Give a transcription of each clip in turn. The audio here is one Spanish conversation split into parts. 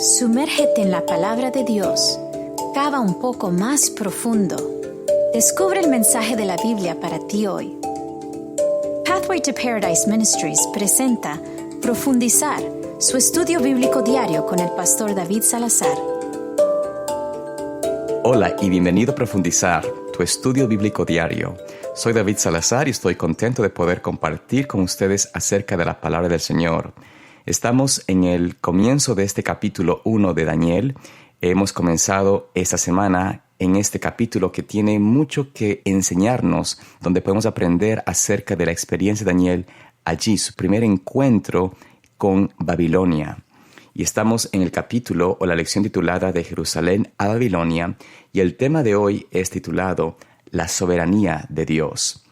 Sumérgete en la palabra de Dios. Cava un poco más profundo. Descubre el mensaje de la Biblia para ti hoy. Pathway to Paradise Ministries presenta Profundizar, su estudio bíblico diario con el pastor David Salazar. Hola y bienvenido a Profundizar, tu estudio bíblico diario. Soy David Salazar y estoy contento de poder compartir con ustedes acerca de la palabra del Señor. Estamos en el comienzo de este capítulo 1 de Daniel. Hemos comenzado esta semana en este capítulo que tiene mucho que enseñarnos, donde podemos aprender acerca de la experiencia de Daniel allí, su primer encuentro con Babilonia. Y estamos en el capítulo o la lección titulada de Jerusalén a Babilonia, y el tema de hoy es titulado La soberanía de Dios.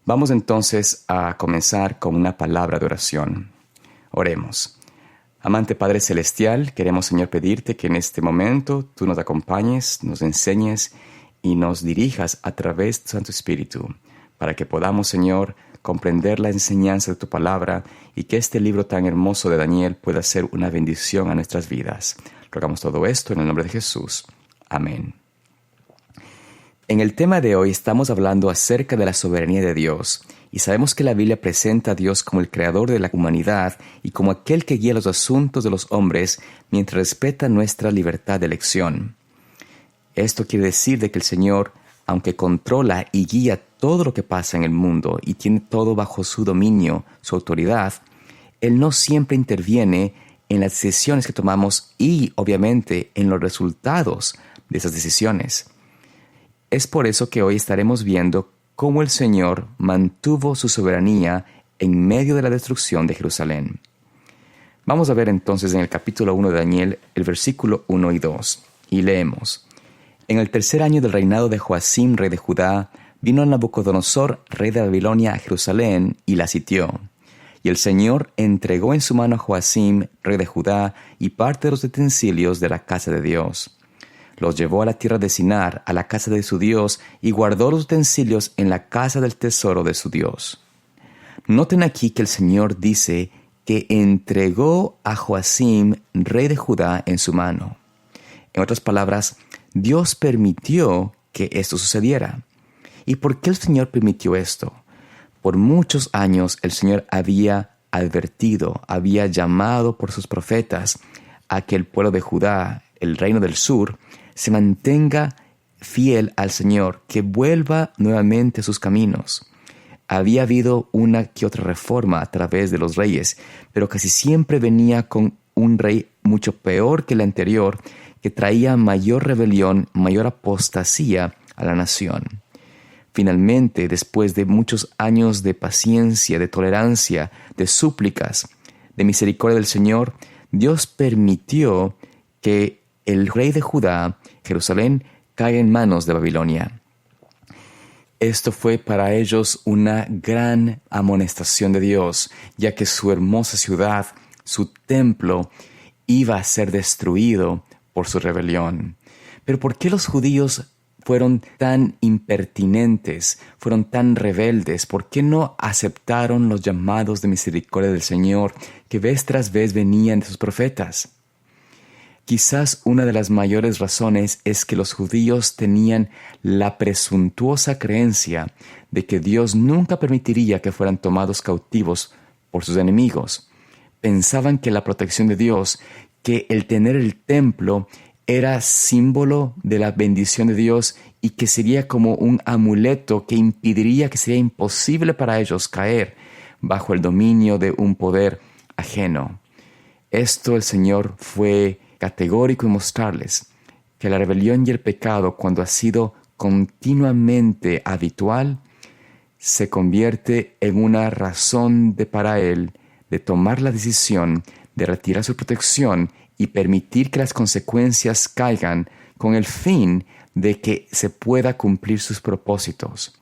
Vamos entonces a comenzar con una palabra de oración. Oremos. Amante Padre Celestial, queremos, Señor, pedirte que en este momento tú nos acompañes, nos enseñes y nos dirijas a través de tu Santo Espíritu, para que podamos, Señor, comprender la enseñanza de tu palabra y que este libro tan hermoso de Daniel pueda ser una bendición a nuestras vidas. Rogamos todo esto en el nombre de Jesús. Amén. En el tema de hoy estamos hablando acerca de la soberanía de Dios, y sabemos que la Biblia presenta a Dios como el creador de la humanidad y como aquel que guía los asuntos de los hombres mientras respeta nuestra libertad de elección. Esto quiere decir de que el Señor, aunque controla y guía todo lo que pasa en el mundo y tiene todo bajo su dominio, su autoridad, Él no siempre interviene en las decisiones que tomamos y, obviamente, en los resultados de esas decisiones. Es por eso que hoy estaremos viendo cómo el Señor mantuvo su soberanía en medio de la destrucción de Jerusalén. Vamos a ver entonces en el capítulo 1 de Daniel el versículo 1 y 2, y leemos: En el tercer año del reinado de Joacim, rey de Judá, vino Nabucodonosor, rey de Babilonia, a Jerusalén y la sitió. Y el Señor entregó en su mano a Joacim, rey de Judá, y parte de los utensilios de la casa de Dios. Los llevó a la tierra de Sinar, a la casa de su Dios, y guardó los utensilios en la casa del tesoro de su Dios. Noten aquí que el Señor dice que entregó a Joacim, rey de Judá, en su mano. En otras palabras, Dios permitió que esto sucediera. ¿Y por qué el Señor permitió esto? Por muchos años el Señor había advertido, había llamado por sus profetas a que el pueblo de Judá, el reino del sur, se mantenga fiel al Señor, que vuelva nuevamente a sus caminos. Había habido una que otra reforma a través de los reyes, pero casi siempre venía con un rey mucho peor que el anterior, que traía mayor rebelión, mayor apostasía a la nación. Finalmente, después de muchos años de paciencia, de tolerancia, de súplicas, de misericordia del Señor, Dios permitió que el rey de Judá, Jerusalén, caiga en manos de Babilonia. Esto fue para ellos una gran amonestación de Dios, ya que su hermosa ciudad, su templo, iba a ser destruido por su rebelión. Pero ¿por qué los judíos fueron tan impertinentes, fueron tan rebeldes? ¿Por qué no aceptaron los llamados de misericordia del Señor que vez tras vez venían de sus profetas? Quizás una de las mayores razones es que los judíos tenían la presuntuosa creencia de que Dios nunca permitiría que fueran tomados cautivos por sus enemigos. Pensaban que la protección de Dios, que el tener el templo era símbolo de la bendición de Dios y que sería como un amuleto que impediría, que sería imposible para ellos caer bajo el dominio de un poder ajeno. Esto el Señor fue categórico en mostrarles que la rebelión y el pecado, cuando ha sido continuamente habitual, se convierte en una razón para Él de tomar la decisión de retirar su protección y permitir que las consecuencias caigan con el fin de que se pueda cumplir sus propósitos.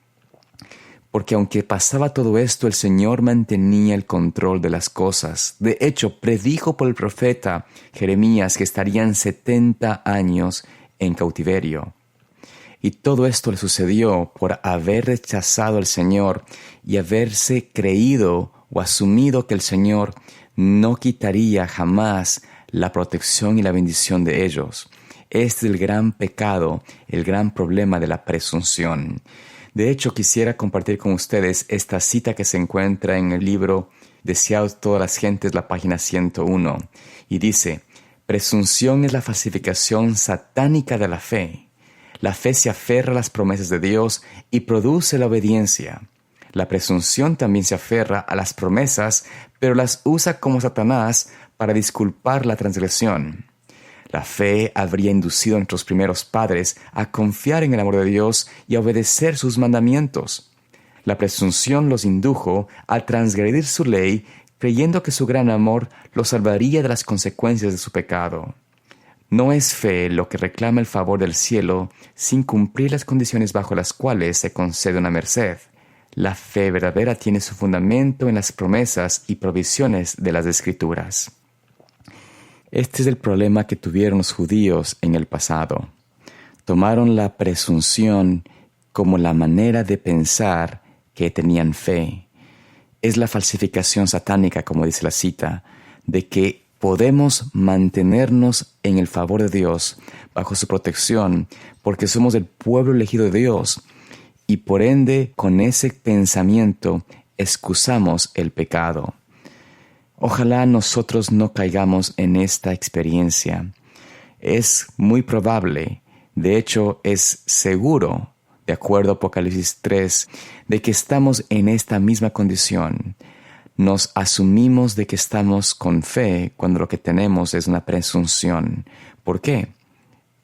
Porque aunque pasaba todo esto, el Señor mantenía el control de las cosas. De hecho, predijo por el profeta Jeremías que estarían 70 años en cautiverio. Y todo esto le sucedió por haber rechazado al Señor y haberse creído o asumido que el Señor no quitaría jamás la protección y la bendición de ellos. Este es el gran pecado, el gran problema de la presunción. De hecho, quisiera compartir con ustedes esta cita que se encuentra en el libro Deseados todas las gentes, la página 101, y dice: presunción es la falsificación satánica de la fe. La fe se aferra a las promesas de Dios y produce la obediencia. La presunción también se aferra a las promesas, pero las usa como Satanás para disculpar la transgresión. La fe habría inducido a nuestros primeros padres a confiar en el amor de Dios y a obedecer sus mandamientos. La presunción los indujo a transgredir su ley, creyendo que su gran amor los salvaría de las consecuencias de su pecado. No es fe lo que reclama el favor del cielo sin cumplir las condiciones bajo las cuales se concede una merced. La fe verdadera tiene su fundamento en las promesas y provisiones de las Escrituras. Este es el problema que tuvieron los judíos en el pasado. Tomaron la presunción como la manera de pensar que tenían fe. Es la falsificación satánica, como dice la cita, de que podemos mantenernos en el favor de Dios, bajo su protección, porque somos el pueblo elegido de Dios, y por ende, con ese pensamiento, excusamos el pecado. Ojalá nosotros no caigamos en esta experiencia. Es muy probable, de hecho es seguro, de acuerdo a Apocalipsis 3, de que estamos en esta misma condición. Nos asumimos de que estamos con fe cuando lo que tenemos es una presunción. ¿Por qué?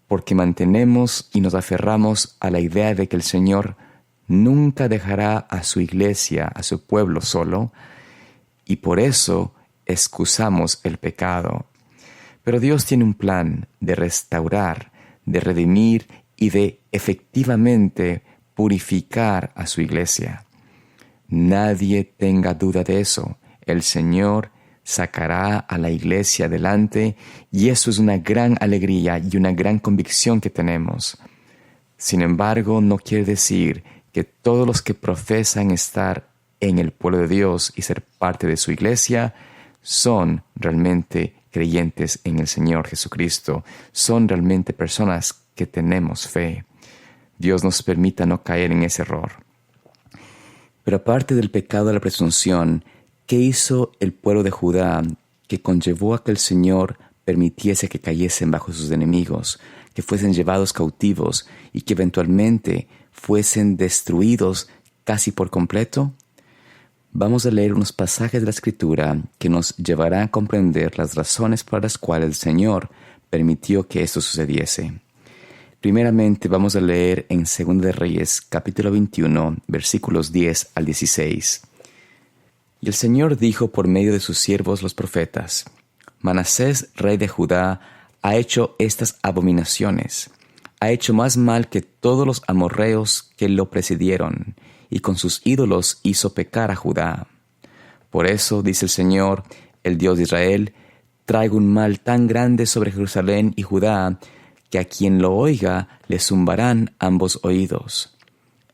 Porque mantenemos y nos aferramos a la idea de que el Señor nunca dejará a su iglesia, a su pueblo solo, y por eso excusamos el pecado. Pero Dios tiene un plan de restaurar, de redimir y de efectivamente purificar a su iglesia. Nadie tenga duda de eso. El Señor sacará a la iglesia adelante y eso es una gran alegría y una gran convicción que tenemos. Sin embargo, no quiere decir que todos los que profesan estar en el pueblo de Dios y ser parte de su iglesia son realmente creyentes en el Señor Jesucristo, son realmente personas que tenemos fe. Dios nos permita no caer en ese error. Pero aparte del pecado de la presunción, ¿qué hizo el pueblo de Judá que conllevó a que el Señor permitiese que cayesen bajo sus enemigos, que fuesen llevados cautivos y que eventualmente fuesen destruidos casi por completo? Vamos a leer unos pasajes de la Escritura que nos llevarán a comprender las razones por las cuales el Señor permitió que esto sucediese. Primeramente vamos a leer en 2 de Reyes, capítulo 21, versículos 10 al 16. Y el Señor dijo por medio de sus siervos los profetas: Manasés, rey de Judá, ha hecho estas abominaciones. Ha hecho más mal que todos los amorreos que lo precedieron, y con sus ídolos hizo pecar a Judá. Por eso, dice el Señor, el Dios de Israel, traigo un mal tan grande sobre Jerusalén y Judá, que a quien lo oiga le zumbarán ambos oídos.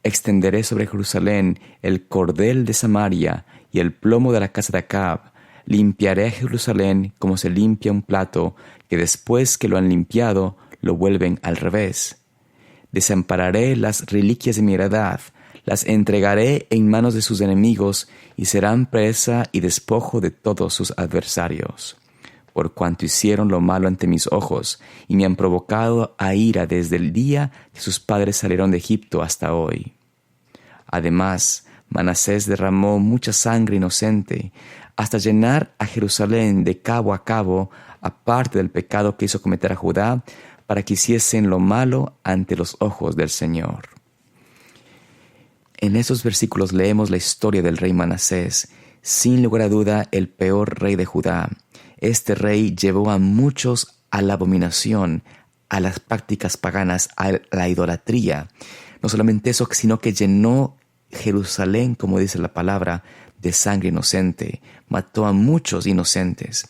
Extenderé sobre Jerusalén el cordel de Samaria y el plomo de la casa de Acab. Limpiaré a Jerusalén como se limpia un plato, que después que lo han limpiado, lo vuelven al revés. Desampararé las reliquias de mi heredad, las entregaré en manos de sus enemigos, y serán presa y despojo de todos sus adversarios. Por cuanto hicieron lo malo ante mis ojos, y me han provocado a ira desde el día que sus padres salieron de Egipto hasta hoy. Además, Manasés derramó mucha sangre inocente, hasta llenar a Jerusalén de cabo a cabo, aparte del pecado que hizo cometer a Judá, para que hiciesen lo malo ante los ojos del Señor. En esos versículos leemos la historia del rey Manasés, sin lugar a duda el peor rey de Judá. Este rey llevó a muchos a la abominación, a las prácticas paganas, a la idolatría. No solamente eso, sino que llenó Jerusalén, como dice la palabra, de sangre inocente. Mató a muchos inocentes.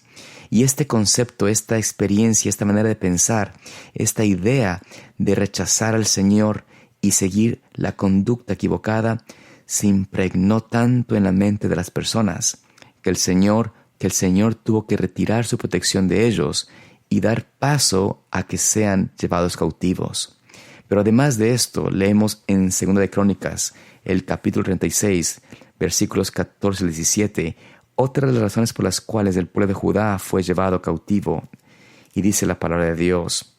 Y este concepto, esta experiencia, esta manera de pensar, esta idea de rechazar al Señor y seguir la conducta equivocada, se impregnó tanto en la mente de las personas que el Señor que el Señor tuvo que retirar su protección de ellos y dar paso a que sean llevados cautivos. Pero además de esto, leemos en 2 de Crónicas, el capítulo 36, versículos 14 al 17, otra de las razones por las cuales el pueblo de Judá fue llevado cautivo. Y dice la palabra de Dios: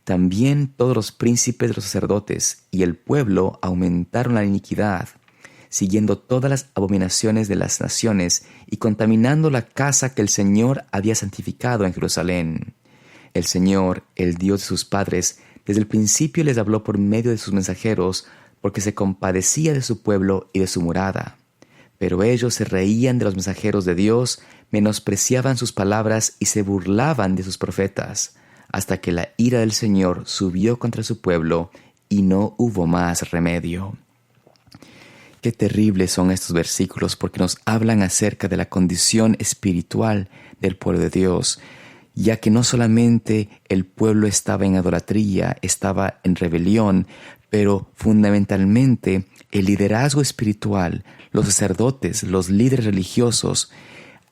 también todos los príncipes de los sacerdotes y el pueblo aumentaron la iniquidad, siguiendo todas las abominaciones de las naciones y contaminando la casa que el Señor había santificado en Jerusalén. El Señor, el Dios de sus padres, desde el principio les habló por medio de sus mensajeros, porque se compadecía de su pueblo y de su morada. Pero ellos se reían de los mensajeros de Dios, menospreciaban sus palabras y se burlaban de sus profetas, hasta que la ira del Señor subió contra su pueblo y no hubo más remedio. Qué terribles son estos versículos, porque nos hablan acerca de la condición espiritual del pueblo de Dios, ya que no solamente el pueblo estaba en idolatría, estaba en rebelión, pero fundamentalmente el liderazgo espiritual, los sacerdotes, los líderes religiosos,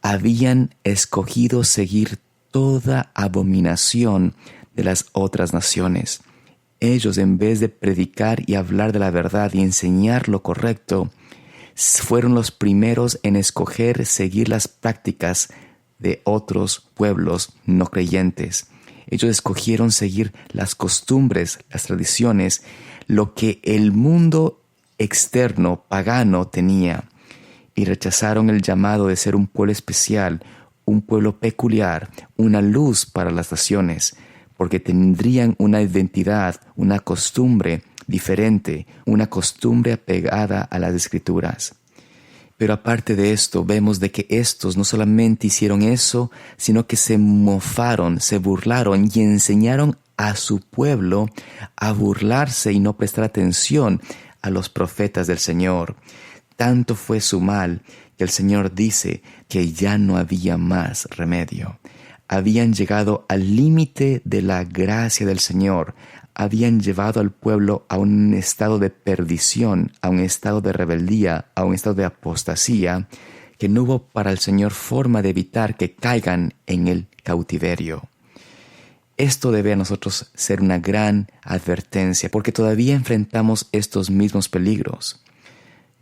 habían escogido seguir toda abominación de las otras naciones. Ellos, en vez de predicar y hablar de la verdad y enseñar lo correcto, fueron los primeros en escoger seguir las prácticas de otros pueblos no creyentes. Ellos escogieron seguir las costumbres, las tradiciones, lo que el mundo externo, pagano, tenía, y rechazaron el llamado de ser un pueblo especial, un pueblo peculiar, una luz para las naciones, porque tendrían una identidad, una costumbre diferente, una costumbre apegada a las Escrituras. Pero aparte de esto, vemos de que estos no solamente hicieron eso, sino que se mofaron, se burlaron y enseñaron a su pueblo a burlarse y no prestar atención a los profetas del Señor. Tanto fue su mal que el Señor dice que ya no había más remedio. Habían llegado al límite de la gracia del Señor. Habían llevado al pueblo a un estado de perdición, a un estado de rebeldía, a un estado de apostasía, que no hubo para el Señor forma de evitar que caigan en el cautiverio. Esto debe a nosotros ser una gran advertencia, porque todavía enfrentamos estos mismos peligros.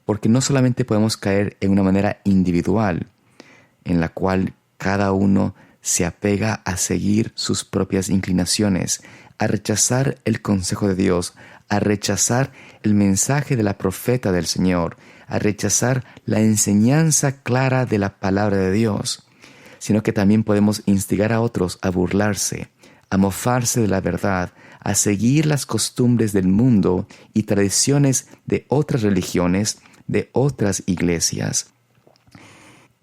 Porque no solamente podemos caer en una manera individual, en la cual cada uno se apega a seguir sus propias inclinaciones, a rechazar el consejo de Dios, a rechazar el mensaje de la profeta del Señor, a rechazar la enseñanza clara de la palabra de Dios, sino que también podemos instigar a otros a burlarse, a mofarse de la verdad, a seguir las costumbres del mundo y tradiciones de otras religiones, de otras iglesias.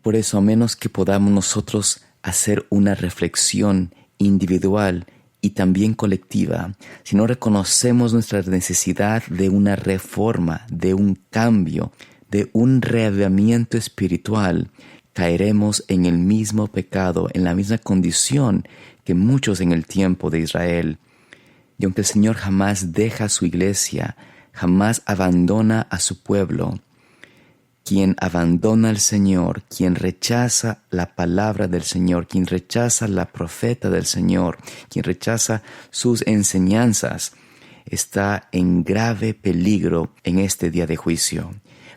Por eso, a menos que podamos nosotros hacer una reflexión individual y también colectiva, si no reconocemos nuestra necesidad de una reforma, de un cambio, de un reavivamiento espiritual, caeremos en el mismo pecado, en la misma condición que muchos en el tiempo de Israel. Y aunque el Señor jamás deja a su iglesia, jamás abandona a su pueblo, quien abandona al Señor, quien rechaza la palabra del Señor, quien rechaza la profeta del Señor, quien rechaza sus enseñanzas, está en grave peligro en este día de juicio.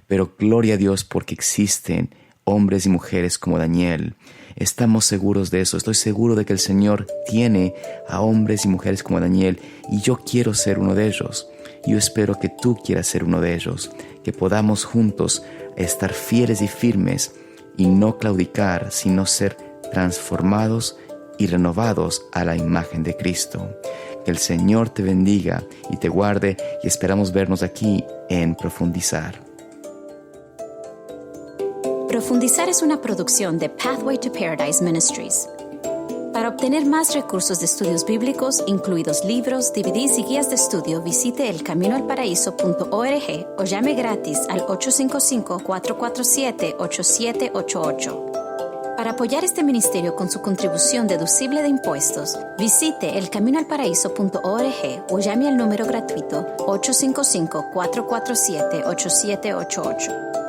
Pero gloria a Dios porque existen hombres y mujeres como Daniel. Estamos seguros de eso. Estoy seguro de que el Señor tiene a hombres y mujeres como Daniel, y yo quiero ser uno de ellos. Yo espero que tú quieras ser uno de ellos, que podamos juntos estar fieles y firmes y no claudicar, sino ser transformados y renovados a la imagen de Cristo. Que el Señor te bendiga y te guarde, y esperamos vernos aquí en Profundizar. Profundizar es una producción de Pathway to Paradise Ministries. Para obtener más recursos de estudios bíblicos, incluidos libros, DVDs y guías de estudio, visite elcaminoalparaíso.org o llame gratis al 855-447-8788. Para apoyar este ministerio con su contribución deducible de impuestos, visite elcaminoalparaíso.org o llame al número gratuito 855-447-8788.